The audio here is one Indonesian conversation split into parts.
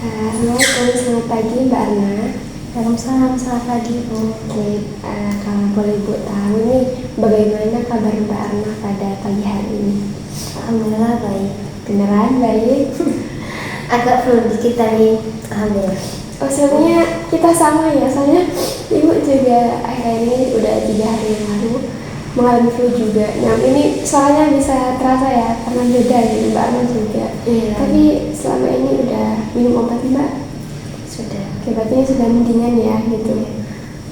Assalamualaikum, selamat pagi Mbak Arna. Waalaikumsalam, selamat pagi Bu. Oke, kalau boleh Bu tahu nih, bagaimana kabar Mbak Arna pada pagi hari ini? Alhamdulillah baik. Beneran baik? Agak flu dikit tadi. Alhamdulillah. Oh, sebenarnya kita sama ya, soalnya Ibu juga akhir ini udah 3 hari yang lalu mengalami flu juga. Nah, ini soalnya bisa terasa ya, karena beda ya Mbak Arna juga. Iya. Tapi selama ini udah minum obat Mbak? Sudah. Oke, berarti ini sudah mendingan ya gitu.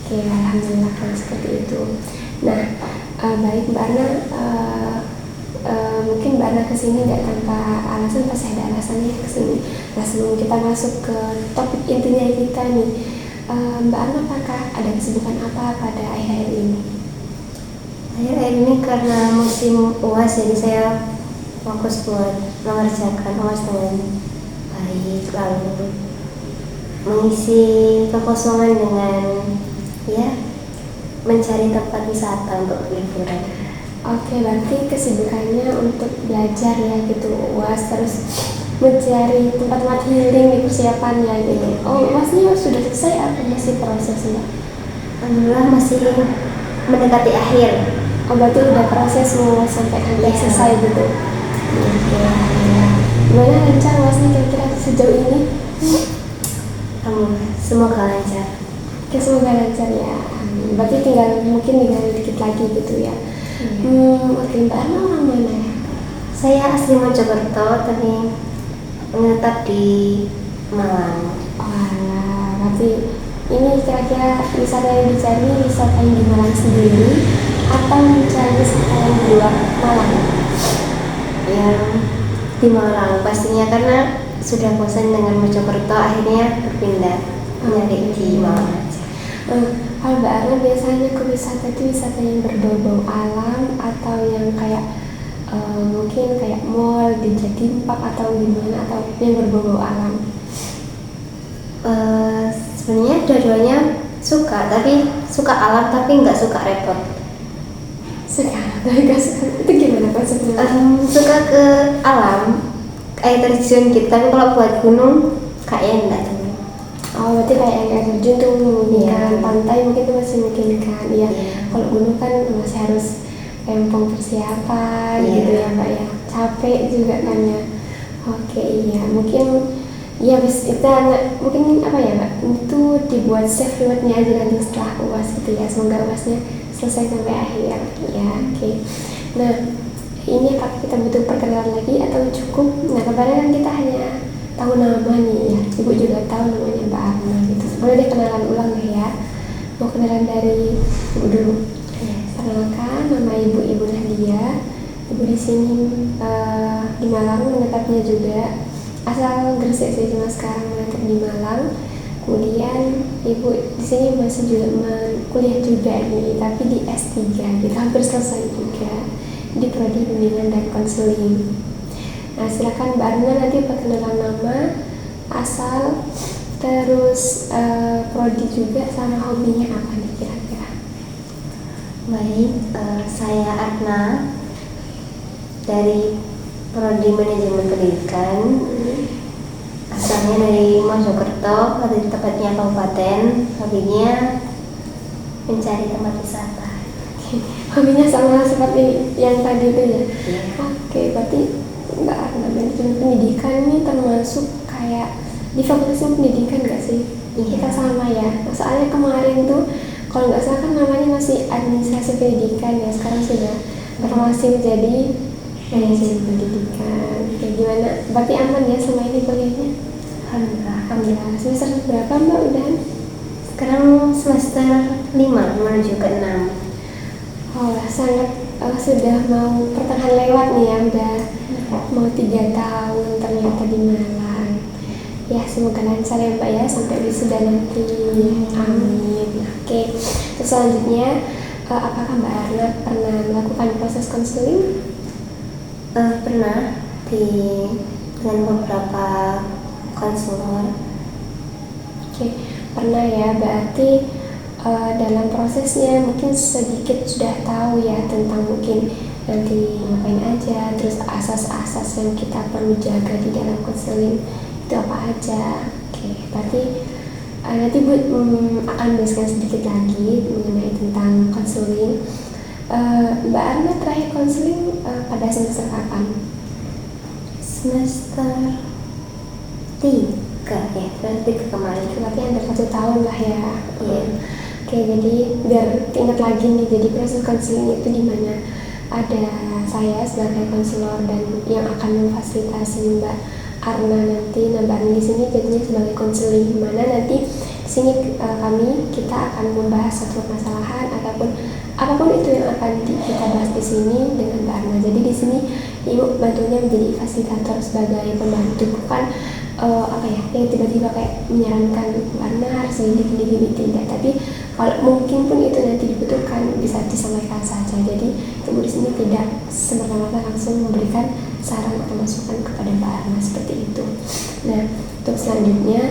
Oke, alhamdulillah kalau seperti itu. Nah, baik Mbak Arna, mungkin Mbak Arna kesini nggak tanpa alasan, pasti ada alasannya kesini. Nah, sebelum kita masuk ke topik intinya kita nih, Mbak Arna apakah ada kesibukan apa pada akhir-akhir ini? Akhir-akhir ini karena musim UAS jadi saya fokus buat mengerjakan UAS dengan baik, lalu mengisi kekosongan dengan mencari tempat wisata untuk liburan. Oke, berarti kesibukannya untuk belajar ya gitu, UAS, terus mencari tempat-tempat healing di persiapan ya gitu. Oh, UASnya sudah selesai atau masih prosesnya? Alhamdulillah masih mendekati akhir. Oh, berarti udah proses mau sampai hampir selesai gitu. Oke, alhamdulillah. Gimana lancar UASnya kira-kira sejauh ini? Alhamdulillah, semoga lancar. Oke, semoga lancar ya. Berarti mungkin tinggal dikit lagi gitu ya. Oke, Mbak Arna orang mana ya? Saya asli Mojokerto tapi menetap di Malang. Wah, berarti ini kira-kira wisata yang dicari wisata yang di Malang sendiri atau mencari wisata yang di luar Malang? Yang di Malang pastinya, karena sudah bosan dengan Mojokerto akhirnya berpindah nyari di Malang aja. Kalau Mbak Arna biasanya ke wisata itu wisata yang berbau-bau alam atau yang kayak mungkin kayak mall di Jatim Park atau gimana, atau yang berbau-bau alam? Sebenarnya dua-duanya suka, tapi suka alam tapi nggak suka repot. Suka, tapi nggak suka. Itu gimana konsepnya? Suka ke alam, air terjun gitu, tapi kalau buat gunung kayaknya enggak tuh. Oh, berarti kayak yang air terjun tuh memungkinkan, Iya. pantai mungkin tuh masih memungkinkan. Iya. Iya. Kalau gunung kan masih harus rempong persiapan Iya. gitu ya Mbak ya. Capek juga kan ya. Oke, iya. Mungkin ya mungkin apa ya Mbak? Itu dibuat save rewardnya aja nanti setelah UAS gitu ya. Semoga UASnya selesai sampai akhir. Ya, oke. Nah, ini apakah kita butuh perkenalan lagi atau cukup? Nah, kemarin kan kita hanya tahu nama nih ya, Ibu juga tahu namanya Mbak Arna gitu. Boleh deh kenalan ulang deh ya. Mau kenalan dari Ibu dulu. Perkenalkan, nama Ibu Nadia. Ibu di sini di Malang, menetapnya juga asal Gresik sih, cuma sekarang menetap di Malang. Kemudian Ibu di sini masih juga kuliah juga nih, tapi di S3 gitu, hampir selesai juga di Prodi Bimbingan dan Konseling. Nah, silakan Mbak Arna nanti perkenalan nama, asal, terus prodi juga, sama hobinya apa nih kira-kira? Baik, saya Arna dari Prodi Manajemen Pendidikan. Asalnya dari Mojokerto, pada tepatnya kabupaten. Hobinya mencari tempat wisata. Hobinya sama seperti yang tadi itu ya? Iya. Oke, berarti Mbak Arna manajemen pendidikan ini termasuk kayak di fakultas pendidikan nggak sih? Iya. Kita sama ya. Nah, soalnya kemarin tuh kalau nggak salah kan namanya masih administrasi pendidikan ya, sekarang sudah bermasih menjadi manajemen pendidikan. Kayak gimana? Berarti aman ya sama ini kuliahnya? Alhamdulillah. Semester berapa Mbak udah? Sekarang semester 5 menuju ke 6. Oh, sangat sudah mau pertengahan lewat nih ya, udah mau 3 tahun ternyata di Malang. Ya, semoga lancar ya Mbak ya sampai wisuda nanti. Amin. Oke, terus selanjutnya apakah Mbak Arna pernah melakukan proses konseling? Pernah dengan beberapa konselor. Oke, pernah ya, berarti dalam prosesnya mungkin sedikit sudah tahu ya tentang mungkin nanti ngapain aja, terus asas-asas yang kita perlu jaga di dalam konseling itu apa aja. Berarti nanti Bu akan bahaskan sedikit lagi mengenai tentang konseling. Mbak Arna terakhir konseling pada semester kapan? Semester 3 ya, berarti kemarin. Berarti hampir 1 tahun lah ya. Iya. Jadi biar ingat lagi nih, jadi proses konseling itu di mana ada saya sebagai konselor dan yang akan memfasilitasi Mbak Arna nanti. Nah, Mbak Arna di sini jadinya sebagai konseling, di mana nanti di sini kita akan membahas satu permasalahan ataupun apapun itu yang akan kita bahas di sini dengan Mbak Arna. Jadi di sini Ibu bantunya menjadi fasilitator sebagai pembantu, bukan yang tiba-tiba kayak menyarankan Mbak Arna harus gini tidak. Tapi kalau mungkin pun itu nanti dibutuhkan bisa disampaikan saja. Jadi Ibu di sini tidak semata-mata langsung memberikan saran atau masukan kepada Mbak Arna seperti itu. Nah, untuk selanjutnya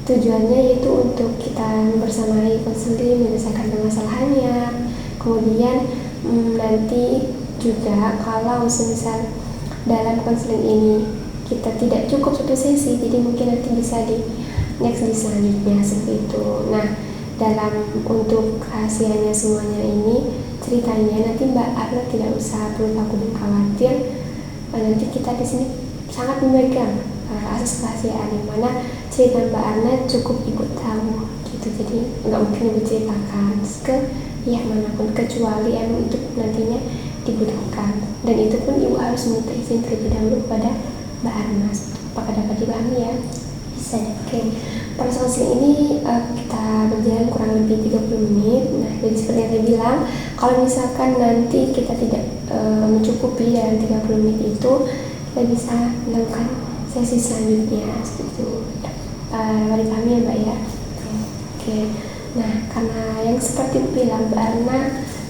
tujuannya yaitu untuk kita bersamai konseling menyelesaikan permasalahannya. Kemudian nanti juga kalau semisal dalam konseling ini kita tidak cukup satu sesi, jadi mungkin nanti bisa di next di selanjutnya seperti itu. Nah, dalam untuk rahasianya semuanya ini ceritanya nanti Mbak Arna tidak usah perlu takut dan khawatir. Nanti kita di sini sangat memegang asas kerahasiaan yang mana cerita Mbak Arna cukup ikut tahu gitu. Jadi nggak mungkin diceritakan ke pihak manapun kecuali emang itu nantinya dibutuhkan, dan itu pun Ibu harus minta izin terlebih dahulu kepada Mbak Arna. Apakah dapat dipahami ya? Bisa. Proses konseling ini kita berjalan kurang lebih 30 menit. Nah, jadi seperti yang saya bilang, kalau misalkan nanti kita tidak mencukupi dalam 30 menit itu, kita bisa melakukan sesi selanjutnya seperti itu. Dapat dipahami ya Mbak ya? Nah, karena yang seperti bilang Mbak Arna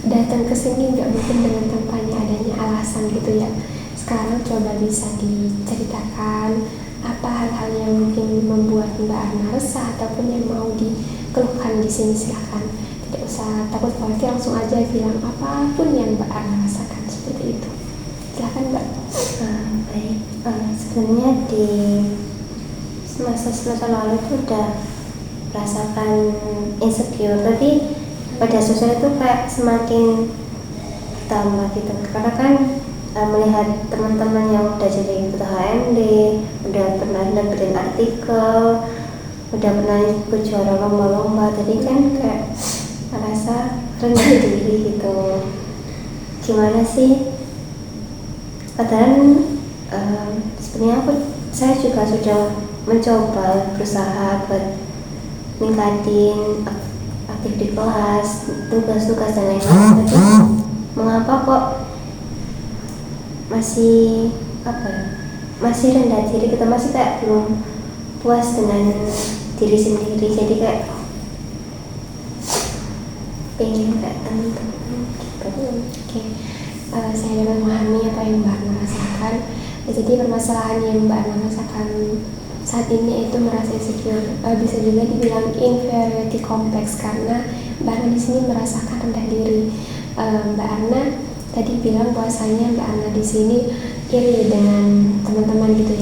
datang ke sini nggak mungkin dengan tanpanya adanya alasan gitu ya. Sekarang coba bisa diceritakan apa hal-hal yang mungkin membuat Mbak Arna resah ataupun yang mau dikeluhkan di sini. Silahkan, tidak usah takut khawatir, langsung aja bilang apapun yang Mbak Arna rasakan seperti itu. Silahkan Mbak. Baik, sebenarnya di semester lalu itu udah merasakan insecure, tapi pada sosial itu kayak semakin bertambah gitu, karena kan melihat teman-teman yang udah jadi ketua HMD, udah pernah nerbitin artikel, udah pernah ikut juara lomba-lomba, jadi kan kayak merasa rendah diri gitu. Gimana sih? Padahal sebenarnya saya juga sudah mencoba berusaha buat ningkatin aktif di kelas, tugas-tugas dan lain-lain, tapi mengapa kok masih rendah diri, kita masih kayak belum puas dengan diri sendiri, jadi kayak pengen kayak teman-teman gitu. Saya dapat memahami apa yang Mbak Arna rasakan. Jadi permasalahan yang Mbak Arna rasakan saat ini itu merasa insecure, bisa juga dibilang inferiority complex, karena Mbak Arna di sini merasakan rendah diri. Mbak Arna tadi bilang bahwasanya Mbak Arna di sini iri dengan teman-teman gitu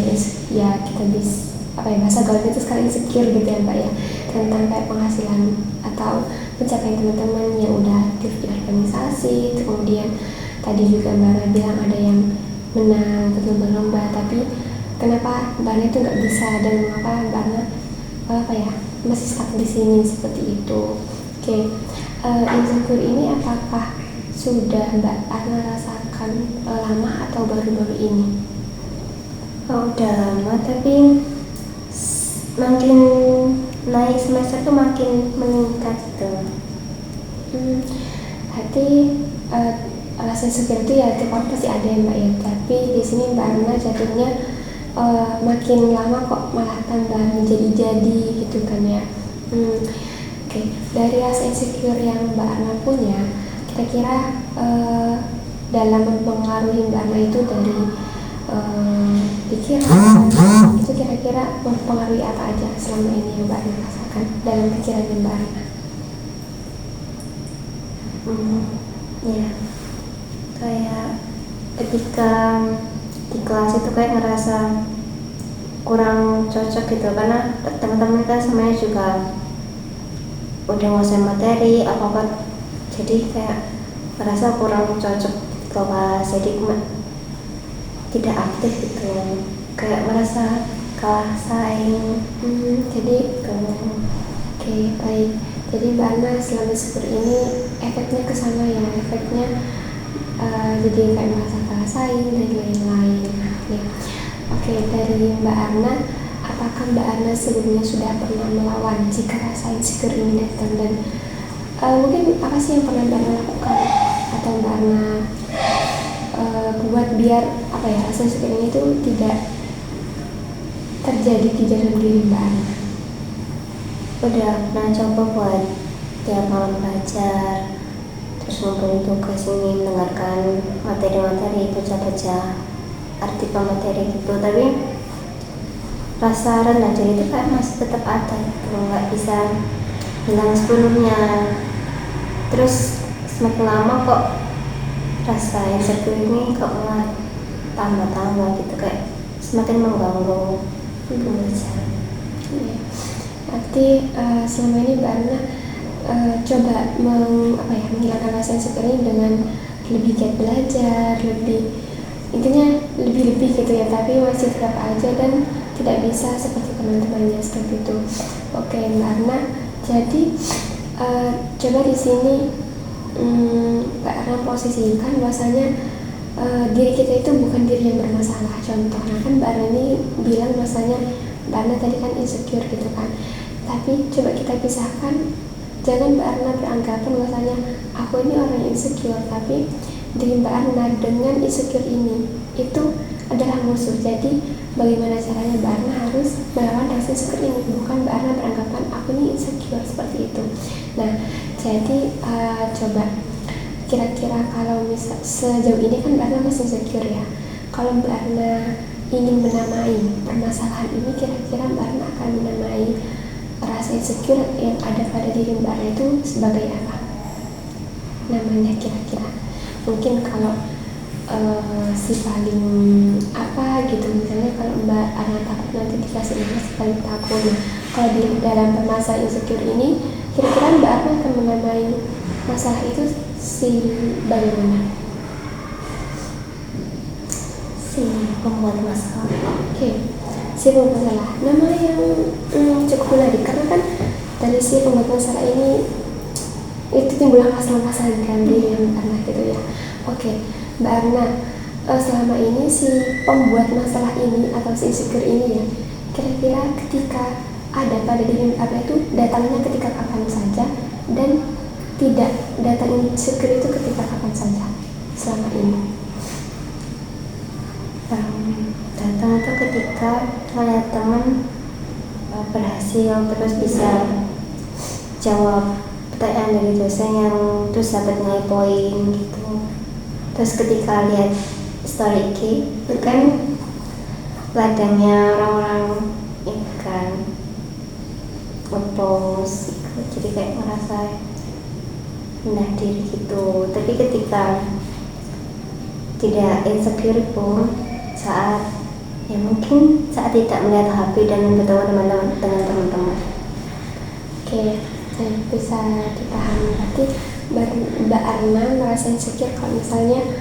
ya, kita bisa bahasa gaulnya itu sekarang insecure gitu ya Mbak ya, tentang kayak penghasilan atau pencapaian teman-teman yang udah aktif di organisasi. Kemudian tadi juga Mbak Arna bilang ada yang menang ikut lomba-lomba, tapi kenapa Mbak Arna itu nggak bisa, dan mengapa Mbak Arna masih stuck di sini seperti itu. Insecure ini apakah sudah Mbak Arna rasakan lama atau baru-baru ini? Udah lama, tapi makin naik semester tuh makin meningkat gitu. Berarti rasa insecure itu ya tiap orang pasti ada ya Mbak ya, tapi di sini Mbak Arna jatuhnya makin lama kok malah tambah menjadi-jadi gitu kan ya. Dari rasa insecure yang Mbak Arna punya, kira-kira dalam mempengaruhi Mbak Arna itu dari pikiran, itu kira-kira mempengaruhi apa aja selama ini yang Mbak Arna rasakan dalam pikiran Mbak Arna? Ya, kayak ketika di kelas itu kayak ngerasa kurang cocok gitu, karena teman-teman kan semuanya juga udah nguasain materi apa jadi kayak merasa kurang cocok di kelas, jadi tidak aktif gitu, kayak merasa kalah saing. Jadi oke, baik. Jadi Mbak Ana selama seperti ini efeknya ke sana ya, efeknya jadi kayak merasa kalah saing dan lain-lain. Oke, dari Mbak Ana, apakah Mbak Ana sebelumnya sudah pernah melawan jika rasa insecure ini datang, dan mungkin apa sih yang pernah Mbak Ana lakukan atau Mbak Ana buat biar apa ya, rasa insecure ini itu tidak terjadi di dalam diri Mbak Ana? Udah pernah coba buat tiap malam belajar, terus ngumpulin tugas ini, mendengarkan materi-materi, baca-baca artikel materi gitu, tapi rasa rendah diri itu kayak masih tetap ada gitu, nggak bisa hilang sepenuhnya. Terus semakin lama kok rasa insecure ini kok malah tambah-tambah gitu, kayak semakin mengganggu pembelajaran. Berarti selama ini Mbak Ana coba menghilangkan rasa insecure ini dengan lebih giat belajar, intinya lebih gitu ya, tapi masih tetap aja dan tidak bisa seperti teman-temannya seperti itu. Oke Mbak Ana, jadi coba di sini Mbak Ana posisikan bahwasanya diri kita itu bukan diri yang bermasalah. Contoh, kan Mbak Ana ini bilang bahwasanya Mbak Ana tadi kan insecure gitu kan, tapi coba kita pisahkan. Jangan Mbak Ana beranggapan bahwasanya aku ini orang yang insecure, tapi diri Mbak Ana dengan insecure ini itu adalah musuh. Jadi bagaimana caranya Mbak Ana harus melawan rasa insecure ini, bukan Mbak Ana beranggapan aku ini insecure seperti itu. Nah, jadi coba kira-kira kalau misal sejauh ini kan Mbak Ana masih insecure ya, kalau Mbak Ana ingin menamai permasalahan ini, kira-kira Mbak Ana akan menamai rasa insecure yang ada pada diri Mbak Ana itu sebagai apa namanya kira-kira? Mungkin kalau si paling apa gitu, misalnya kalau Mbak Ana takut nanti dikasih nama si paling takut. Nah, kalau di dalam permasalahan insecure ini, kira-kira Mbak Ana akan menamai masalah itu si bagaimana? Si pembuat masalah. Oke, si pembuat masalah. Nama yang cukup menarik, karena kan dari si pembuat masalah ini itu timbullah masalah-masalah kan di Mbak Ana gitu ya. Oke, Mbak Ana, selama ini si pembuat masalah ini atau si insecure ini ya, kira-kira ketika ada pada diri Mbak Ana itu datangnya ketika kapan saja, dan tidak datang insecure itu ketika kapan saja selama ini? Datang itu ketika melihat teman berhasil terus bisa jawab pertanyaan dari dosen yang terus dapat nilai poin gitu. Terus ketika lihat story IG itu kan ladangnya orang-orang ini kan ngepost gitu, jadi kayak merasa rendah diri gitu. Tapi ketika tidak insecure pun saat mungkin saat tidak melihat HP dan bertemu dengan teman-teman. Oke, bisa dipahami. Berarti Mbak Ana merasa insecure kalau misalnya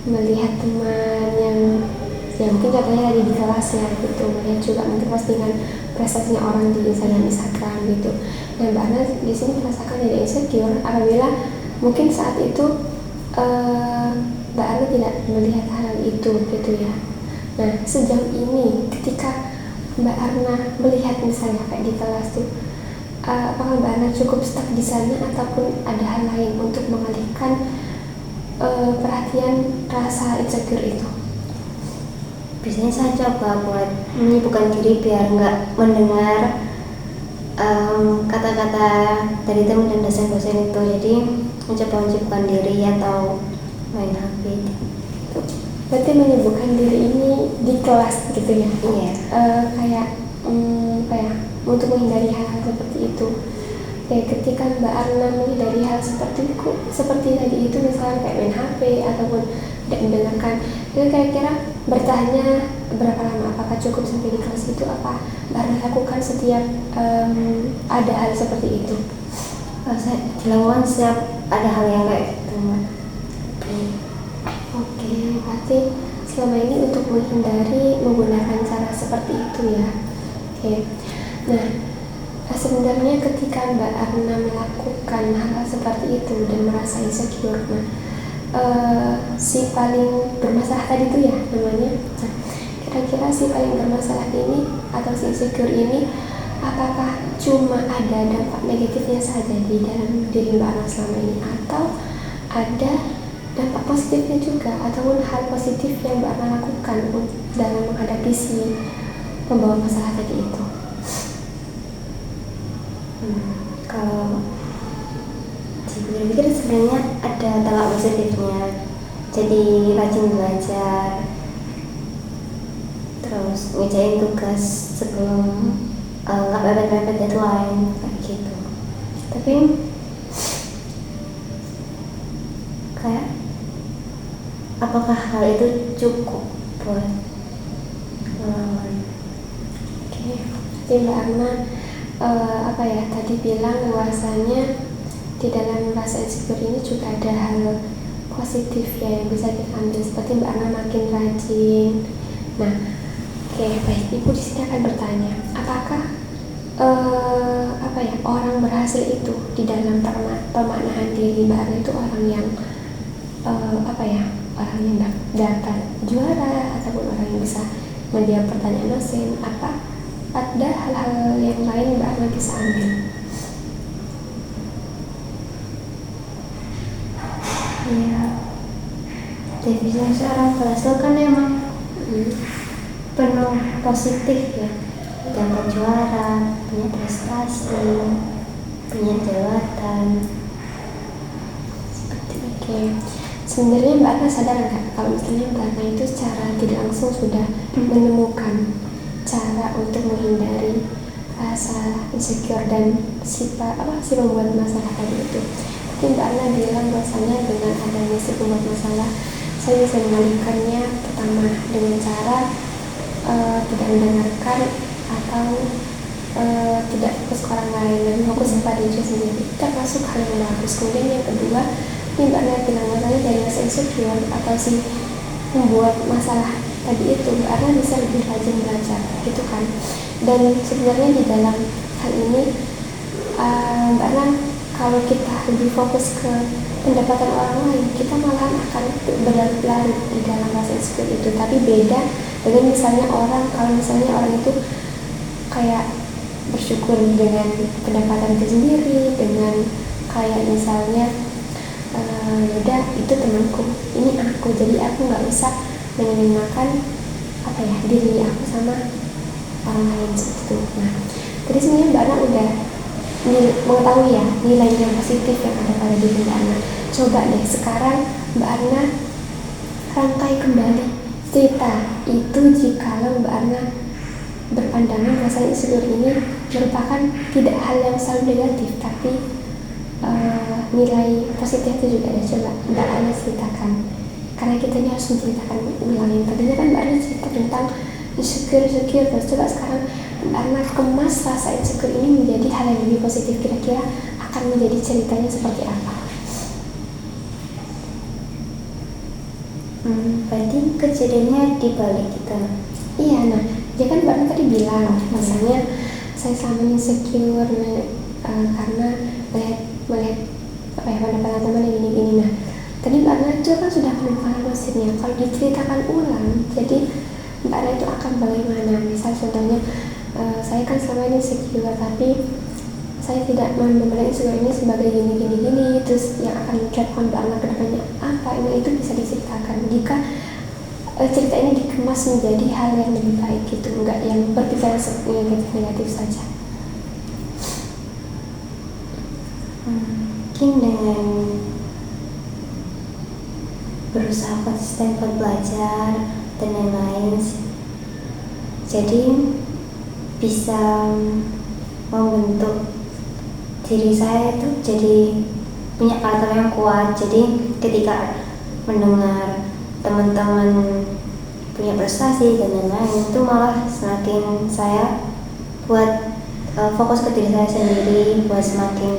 melihat teman yang mungkin contohnya lagi di kelas ya gitu, melihat juga mungkin postingan prestasinya orang di Instagram gitu. Nah, Mbak Ana di sini merasakan tidak insecure apabila mungkin saat itu Mbak Ana tidak melihat hal itu gitu ya. Nah, sejauh ini ketika Mbak Ana melihat misalnya kayak di kelas tuh, apakah Mbak Ana cukup stuck di sana ataupun ada hal lain untuk mengalihkan perhatian rasa insecure itu? Biasanya saya coba buat menyibukkan diri biar nggak mendengar kata-kata dari teman dan dosen-dosen itu. Jadi mencoba menyibukkan diri atau main HP gitu. Berarti menyibukkan diri ini di kelas gitu ya? Iya. Kayak untuk menghindari hal-hal seperti itu. Kayak ketika Mbak Ana menghindari hal seperti tadi itu, misalnya kayak main HP ataupun tidak mendengarkan, itu kira-kira bertahannya berapa lama? Apakah cukup sampai di kelas itu? Apa Mbak Arna lakukan setiap ada hal seperti itu? Saya dilakukan setiap ada hal yang kayak gitu, Mbak. Oke, berarti selama ini untuk menghindari menggunakan cara seperti itu ya. Oke. Nah, sebenarnya ketika Mbak Arna melakukan hal seperti itu dan merasa insecure, si paling bermasalah tadi itu ya namanya. Nah, kira-kira si paling bermasalah ini atau si insecure ini, apakah cuma ada dampak negatifnya saja di dalam diri Mbak Arna selama ini, atau ada dampak positifnya juga, ataupun hal positif yang Mbak Arna lakukan dalam menghadapi si pembawa masalah tadi itu? Kalau dipikir-pikir sebenarnya ada dampak positifnya, jadi rajin belajar, terus ngerjain tugas sebelum nggak mepet-mepet deadline kayak gitu. Tapi kayak apakah hal itu cukup buat melawan? Oke, jadi Mbak Arna tadi bilang bahwasanya di dalam rasa insecure ini juga ada hal positif ya yang bisa kita ambil, seperti Mbak Arna makin rajin. Nah, oke, baik, Ibu di sini akan bertanya, apakah orang berhasil itu di dalam pemaknaan diri Mbak Arna itu orang yang orang yang dapat juara, ataupun orang yang bisa menjawab pertanyaan dosen? Apa ada hal-hal yang lain Mbak Arna bisa ambil? Ya, definisi seorang berhasil kan emang penuh positif ya, dapat juara, punya prestasi, punya jabatan. Oke. Sebenarnya Mbak Arna sadar nggak kalau misalnya Mbak Arna itu secara tidak langsung sudah menemukan cara untuk menghindari rasa insecure dan si pembuat masalah tadi itu? Tapi Mbak Arna bilang bahwasanya dengan adanya si pembuat masalah, saya bisa mengalihkannya pertama dengan cara tidak mendengarkan atau tidak fokus ke orang lain dan fokus pada diri sendiri. Kita masuk hal yang bagus. Kemudian yang kedua, ini Mbak Arna bilang bahwasanya dari rasa insecure atau si membuat masalah tadi itu, Mbak Arna bisa lebih rajin belajar, gitu kan? Dan sebenarnya di dalam hal ini, Mbak Arna, kalau kita lebih fokus ke pendapatan orang lain, kita malahan akan berlarut di dalam rasa insecure itu. Tapi beda dengan misalnya kalau misalnya orang itu kayak bersyukur dengan pendapatan itu sendiri, dengan kayak misalnya yaudah itu temanku, ini aku, jadi aku nggak usah menyamakan diri aku sama orang lain seperti itu. Nah, tadi sebenarnya Mbak Arna udah mengetahui ya nilai yang positif yang ada pada diri Mbak Arna. Coba deh sekarang Mbak Arna rangkai kembali cerita itu, jikalau Mbak Arna berpandangan rasa insecure ini merupakan tidak hal yang selalu negatif, tapi nilai positif itu juga ya. Coba Mbak Arna ceritakan, karena kita ini harus menceritakan ulang. Yang tadinya kan Mbak Arna cerita tentang insecure terus, coba sekarang Mbak Arna kemas rasa insecure ini menjadi hal yang lebih positif. Kira-kira akan menjadi ceritanya seperti apa? Berarti kejadiannya dibalik kita. Iya, nah dia kan Mbak Arna tadi bilang misalnya saya selama insecure karena melihat pendapatan teman yang gini-gini. Nah, tadi Mbak Arna itu kan sudah menemukan maksudnya. Kalau diceritakan ulang, jadi Mbak Arna itu akan bagaimana? Misal contohnya, saya kan selama ini insecure, tapi saya tidak memandang insecure ini sebagai gini. Terus yang akan mengucapkan Mbak Arna ke depannya apa? Itu bisa diceritakan. Jika cerita ini dikemas menjadi hal yang lebih baik gitu, enggak yang berbicara negatif saja. Mungkin dengan berusaha konsisten belajar dan lain-lain, jadi bisa membentuk diri saya itu jadi punya karakter yang kuat. Jadi ketika mendengar teman-teman punya prestasi dan lain-lain, itu malah semakin saya buat fokus ke diri saya sendiri, buat semakin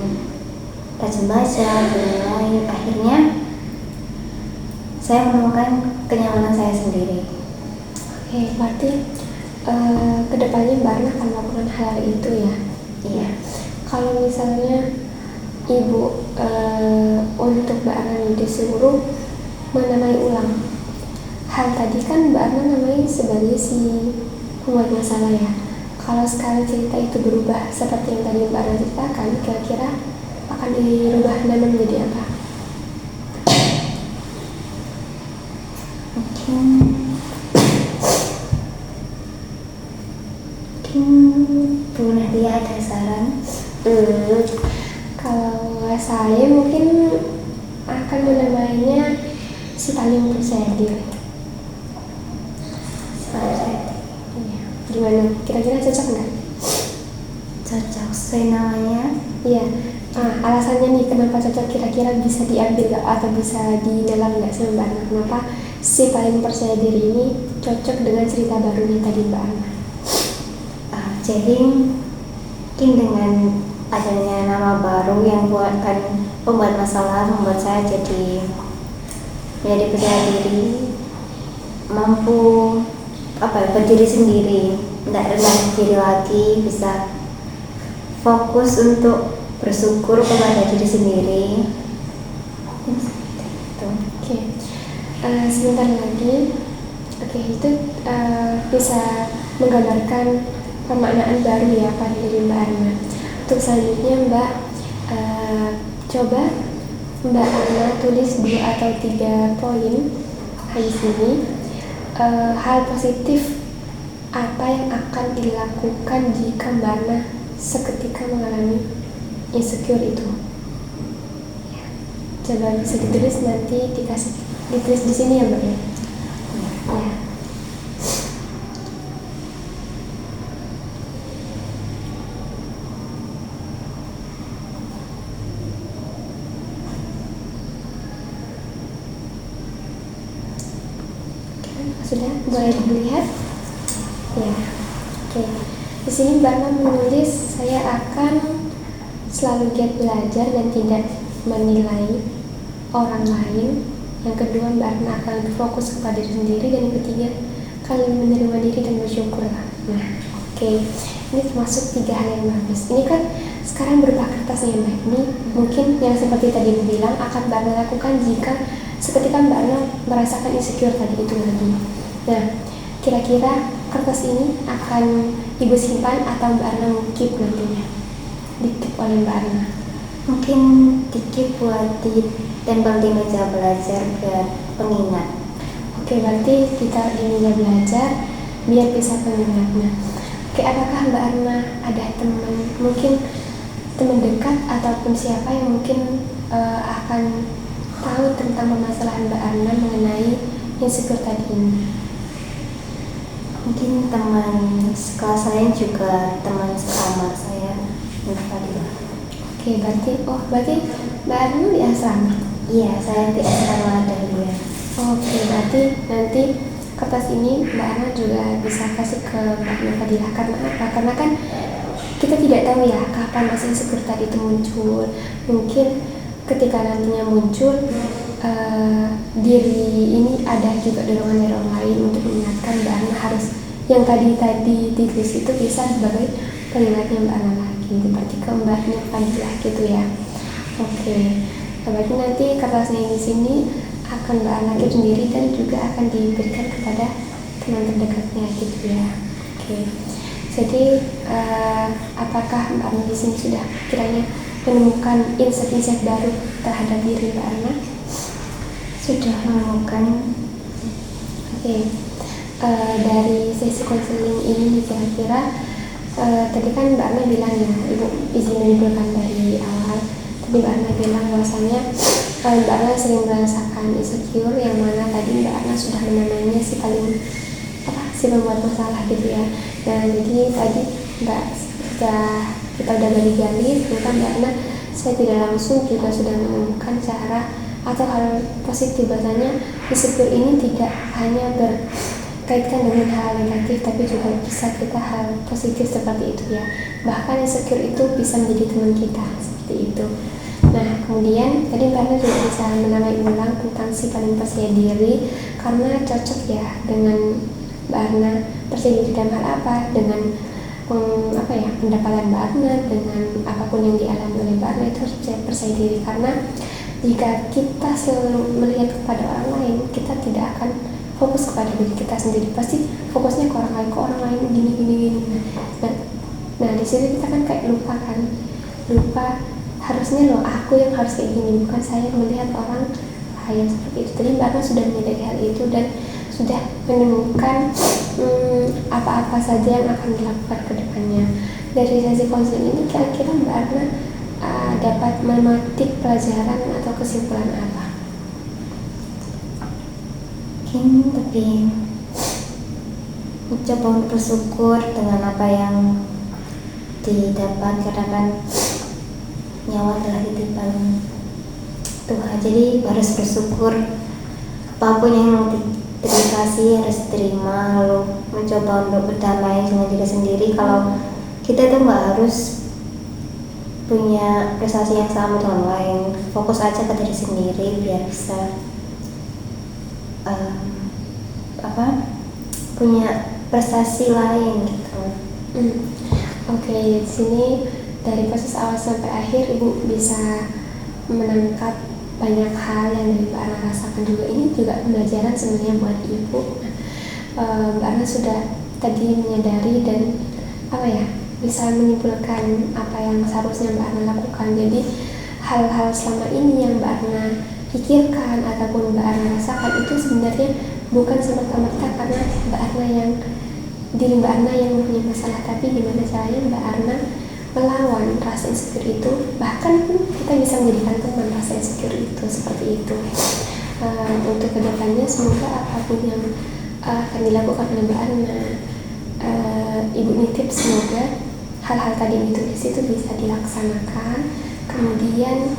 rajin baca dan lain-lain. Akhirnya saya menemukan kenyamanan saya sendiri. Oke, berarti kedepannya Mbak Arna akan melakukan hal itu ya? Iya. Kalau misalnya Ibu untuk Mbak Arna disuruh menamai ulang hal tadi, kan Mbak Arna namai sebagai si pembuat masalah ya. Kalau sekarang cerita itu berubah seperti yang tadi Mbak Arna ceritakan, kira-kira akan dirubah nama menjadi apa? Mungkin Bu Nadia ada saran? Kalau saya mungkin akan menamainya si paling percaya diri. Iya. Gimana? Kira-kira cocok nggak? Cocok sesuai namanya. Iya. Alasannya nih kenapa cocok, kira-kira bisa diambil nggak atau bisa didalam nggak sih Mbak Arna? Kenapa si paling percaya diri ini cocok dengan cerita barunya tadi Mbak Arna? Jadi mungkin dengan adanya nama baru yang buatkan pembuat masalah, membuat saya jadi menjadi percaya diri, mampu berdiri sendiri, tidak rendah diri lagi, bisa fokus untuk bersyukur kepada diri sendiri. Oke. Sebentar lagi. Oke, itu bisa menggambarkan pemaknaan baru ya pada diri Mbak Arna. Untuk selanjutnya Mbak coba Mbak Arna tulis 2 atau 3 poin di sini, hal positif apa yang akan dilakukan jika Mbak Arna seketika mengalami insecure itu. Coba bisa ditulis, nanti ditulis di sini ya Mbak ya. Ya. Sudah boleh dilihat ya. Oke, di sini Mbak Arna menulis, saya akan selalu giat belajar dan tidak menilai orang lain. Yang kedua, Mbak Arna akan berfokus kepada diri sendiri. Dan yang ketiga, kalian menerima diri dan bersyukur. Nah, oke, ini termasuk 3 hal yang bagus. Ini kan sekarang berupa kertasnya Mbak. Ini mungkin yang seperti tadi Ibu bilang akan Mbak Arna lakukan jika seketika Mbak Arna merasakan insecure tadi itu lagi. Nah, kira-kira kertas ini akan Ibu simpan atau Mbak Arna keep nantinya? Dikip oleh Mbak Arna. Mungkin dikip buat ditempel di meja belajar biar pengingat. Oke, berarti kita di meja belajar biar bisa pengingat. Nah, oke, apakah Mbak Arna ada teman, mungkin teman dekat ataupun siapa yang mungkin akan tahu tentang permasalahan Mbak Arna mengenai insecure tadi ini? Mungkin teman sekelas saya juga teman sekamar saya, Mbak Fadila. Oke, berarti Mbak Arna di asrama? Iya, saya di asrama Dahlia. Oke, berarti nanti kertas ini Mbak Arna juga bisa kasih ke Mbak Fadila. Karena apa? Karena kan kita tidak tahu ya kapan rasa insecure tadi itu muncul. Mungkin ketika nantinya muncul, diri ini ada juga dorongan dari orang lain untuk mengingatkan Mbak Arna harus yang tadi ditulis itu bisa sebagai pengingatnya Mbak Arna lagi, seperti ke Mbak Fadila gitu ya. Oke, berarti nanti kertasnya di sini akan Mbak Arna keep sendiri dan juga akan diberikan kepada teman terdekatnya gitu ya. Oke, jadi apakah Mbak Arna di sini sudah kiranya menemukan insight-insight baru terhadap diri Mbak Arna? Sudah menemukan. Oke. Dari sesi konseling ini kira-kira tadi kan Mbak Arna bilang ya, Ibu izin menyimpulkan dari awal, tadi Mbak Arna bilang bahwasanya Mbak Arna sering merasakan insecure, yang mana tadi Mbak Arna sudah menamainya si pembuat masalah gitu ya. Nah, jadi tadi kita udah gali-gali, ternyata Mbak Arna saya tidak langsung juga sudah menemukan cara atau hal positif, bahasanya insecure ini tidak hanya kaitkan dengan hal negatif, tapi juga bisa kita hal positif seperti itu ya. Bahkan insecure itu bisa menjadi teman kita seperti itu. Nah, kemudian tadi Mbak Ana juga bisa menamai ulang tentang si paling percaya diri, karena cocok ya dengan Mbak Ana. Percaya diri dalam hal apa? Dengan pendapatan Mbak Ana, dengan apapun yang dialami oleh Mbak Ana itu harus percaya diri, karena jika kita selalu melihat kepada orang lain, kita tidak akan fokus kepada diri kita sendiri, pasti fokusnya ke orang lain gini. Nah di sini kita kan kayak lupa harusnya loh aku yang harus kayak gini, bukan saya melihat orang lain seperti itu. Jadi Mbak Ana sudah menyadari hal itu dan sudah menemukan apa-apa saja yang akan dilakukan ke depannya. Dari sesi konseling ini kira-kira Mbak Ana dapat memetik pelajaran atau kesimpulan apa? Mungkin lebih mencoba untuk bersyukur dengan apa yang didapat, karena kan nyawa adalah titipan Tuhan, jadi harus bersyukur apapun yang dikasih harus diterima, lalu mencoba untuk berdamai dengan diri sendiri. Kalau kita tuh nggak harus punya prestasi yang sama dengan lain, fokus aja ke diri sendiri biar bisa punya prestasi lain gitu. Oke, di sini dari proses awal sampai akhir Ibu bisa menangkap banyak hal yang dari Mbak Ana rasakan juga. Ini juga pembelajaran sebenarnya buat Ibu. Mbak Ana sudah tadi menyadari dan bisa menyimpulkan apa yang seharusnya Mbak Ana lakukan. Jadi hal-hal selama ini yang Mbak Ana pikirkan ataupun Mbak Ana rasakan itu sebenarnya bukan semata-mata karena diri Mbak Ana yang mempunyai masalah, tapi gimana caranya Mbak Ana melawan rasa insecure itu. Bahkan kita bisa menjadikan teman rasa insecure itu, seperti itu. Untuk kedepannya semoga apapun yang akan dilakukan oleh Mbak Ana, Ibu nitip semoga hal-hal tadi yang ditulis itu bisa dilaksanakan. Kemudian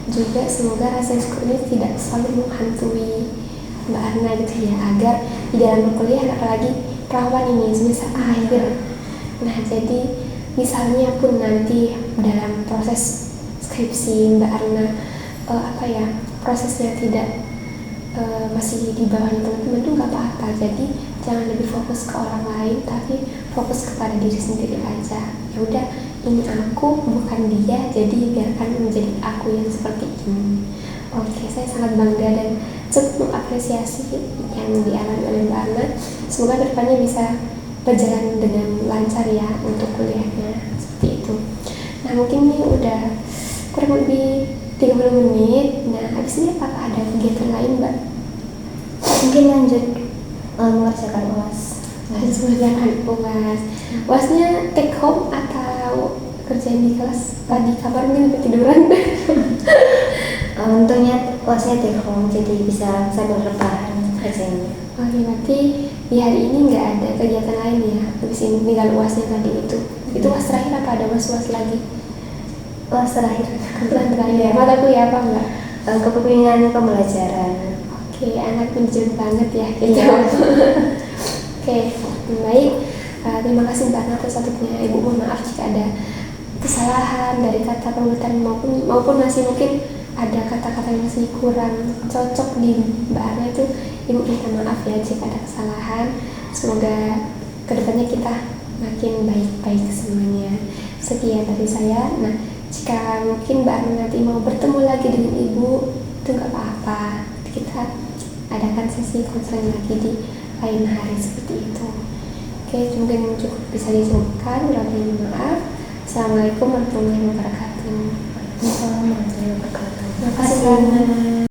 juga semoga rasa insecure ini tidak selalu menghantui Mbak Ana gitu ya, agar di dalam berkuliah, apalagi perawan ini semester akhir. Nah jadi misalnya pun nanti dalam proses skripsi Mbak Ana prosesnya tidak masih di bawahnya teman-teman, itu nggak apa-apa. Jadi jangan lebih fokus ke orang lain, tapi fokus kepada diri sendiri aja. Ya udah, ini aku bukan dia, jadi biarkan menjadi aku yang seperti ini. Oke, saya sangat bangga dan cukup mengapresiasi yang dialami oleh Mbak Ana. Semoga kedepannya bisa berjalan dengan lancar ya untuk kuliahnya, seperti itu. Nah mungkin ini udah kurang lebih 30 menit. Nah habis ini apakah ada kegiatan lain Mbak? Mungkin lanjut mengerjakan UAS. Harus mengerjakan UAS. UASnya take home atau kerjain di kelas? Di kamar mungkin ketiduran. Untungnya UASnya take home, jadi bisa sambil rebahan kerjanya. Oke, berarti di hari ini nggak ada kegiatan lain ya? Habis ini tinggal UASnya tadi itu. Itu UAS terakhir apa ada UAS lagi? UAS terakhir. Kebetulan terakhir. Mata kuliah apa Mbak? Kepemimpinan pembelajaran. Oke, anak penjujur banget ya gitu. Oke, baik. Terima kasih Mbak Ana atas waktunya. Ibu mohon maaf jika ada kesalahan dari kata pengurutan maupun masih mungkin ada kata-kata yang masih kurang cocok di Mbak Ana, itu Ibu minta maaf ya jika ada kesalahan. Semoga kedepannya kita makin baik-baik semuanya. Sekian dari saya. Nah, jika mungkin Mbak Ana nanti mau bertemu lagi dengan Ibu, itu nggak apa-apa. Kita adakan sesi konseling lagi di lain hari seperti itu. Oke, mungkin cukup bisa disebutkan. Mohon maaf. Assalamualaikum warahmatullahi wabarakatuh. Assalamualaikum warahmatullahi wabarakatuh. Terima kasih.